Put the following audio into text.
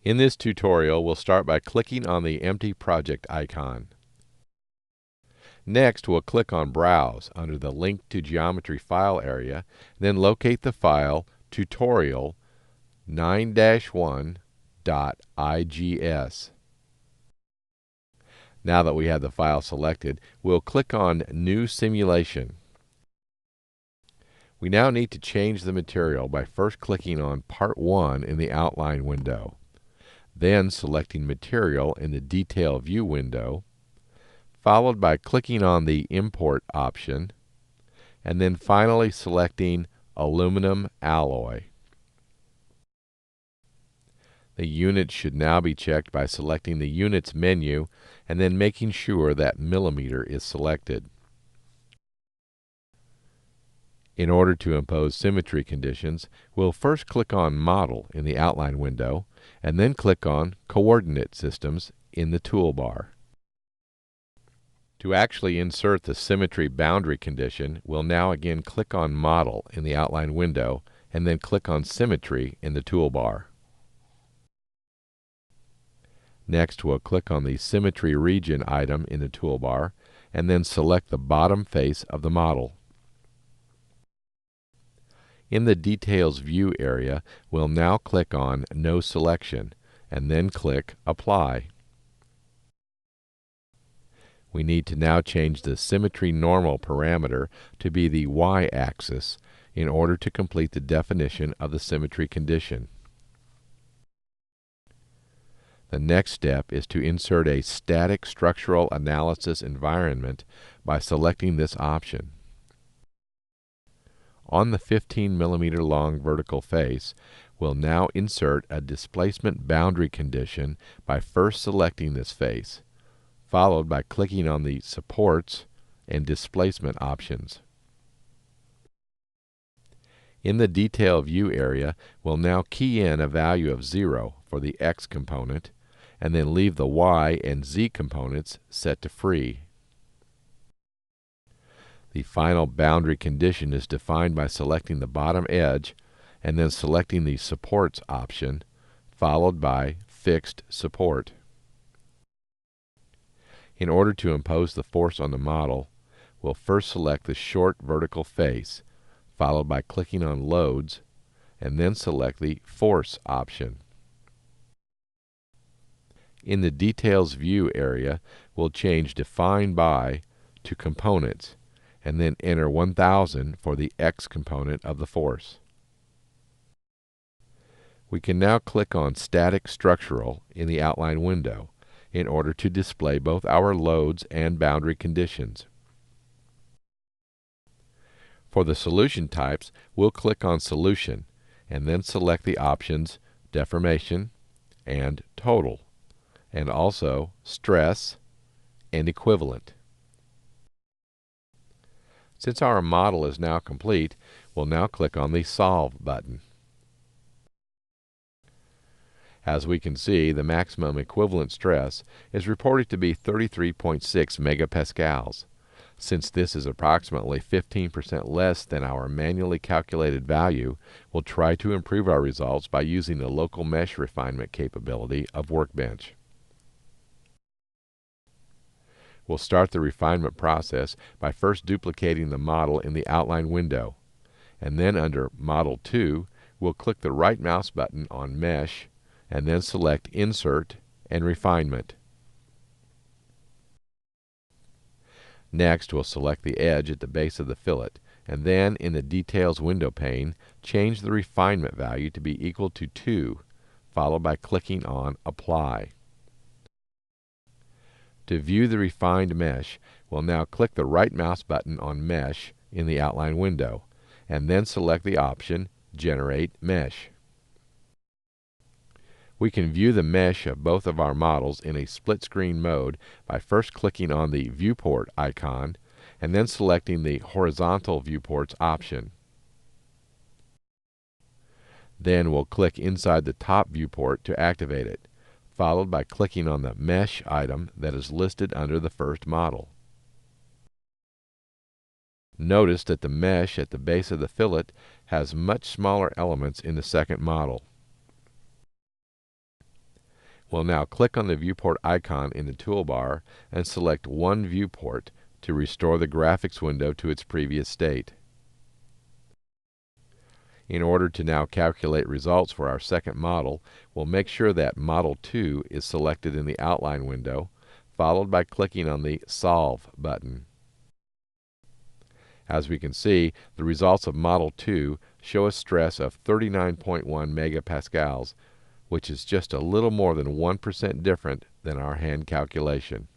In this tutorial, we'll start by clicking on the empty project icon. Next, we'll click on Browse under the Link to Geometry file area, then locate the file tutorial 9-1.igs. Now that we have the file selected, we'll click on New Simulation. We now need to change the material by first clicking on Part 1 in the Outline window, then selecting Material in the Detail View window, followed by clicking on the Import option, and then finally selecting Aluminum Alloy. The unit should now be checked by selecting the Units menu and then making sure that millimeter is selected. In order to impose symmetry conditions, we'll first click on Model in the Outline window and then click on Coordinate Systems in the toolbar. To actually insert the symmetry boundary condition, we'll now again click on Model in the Outline window and then click on Symmetry in the toolbar. Next, we'll click on the Symmetry Region item in the toolbar and then select the bottom face of the model. In the Details View area, we'll now click on No Selection and then click Apply. We need to now change the Symmetry Normal parameter to be the y-axis in order to complete the definition of the symmetry condition. The next step is to insert a static structural analysis environment by selecting this option. On the 15 millimeter long vertical face, we'll now insert a displacement boundary condition by first selecting this face, followed by clicking on the Supports and Displacement options. In the Detail View area, we'll now key in a value of 0 for the X component, and then leave the Y and Z components set to free. The final boundary condition is defined by selecting the bottom edge and then selecting the Supports option, followed by Fixed Support. In order to impose the force on the model, we'll first select the short vertical face, followed by clicking on Loads, and then select the Force option. In the Details View area, we'll change Define By to Components, and then enter 1000 for the X component of the force. We can now click on Static Structural in the Outline window in order to display both our loads and boundary conditions. For the solution types, we'll click on Solution and then select the options Deformation and Total, and also Stress and Equivalent. Since our model is now complete, we'll now click on the Solve button. As we can see, the maximum equivalent stress is reported to be 33.6 megapascals. Since this is approximately 15% less than our manually calculated value, we'll try to improve our results by using the local mesh refinement capability of Workbench. We'll start the refinement process by first duplicating the model in the Outline window, and then under Model 2, we'll click the right mouse button on Mesh and then select Insert and Refinement. Next, we'll select the edge at the base of the fillet, and then in the Details window pane, change the refinement value to be equal to 2, followed by clicking on Apply. To view the refined mesh, we'll now click the right mouse button on Mesh in the Outline window, and then select the option Generate Mesh. We can view the mesh of both of our models in a split-screen mode by first clicking on the Viewport icon and then selecting the Horizontal Viewports option. Then we'll click inside the top viewport to activate it, followed by clicking on the Mesh item that is listed under the first model. Notice that the mesh at the base of the fillet has much smaller elements in the second model. We'll now click on the viewport icon in the toolbar and select one viewport to restore the graphics window to its previous state. In order to now calculate results for our second model, we'll make sure that Model 2 is selected in the outline window, followed by clicking on the Solve button. As we can see, the results of Model 2 show a stress of 39.1 megapascals, which is just a little more than 1% different than our hand calculation.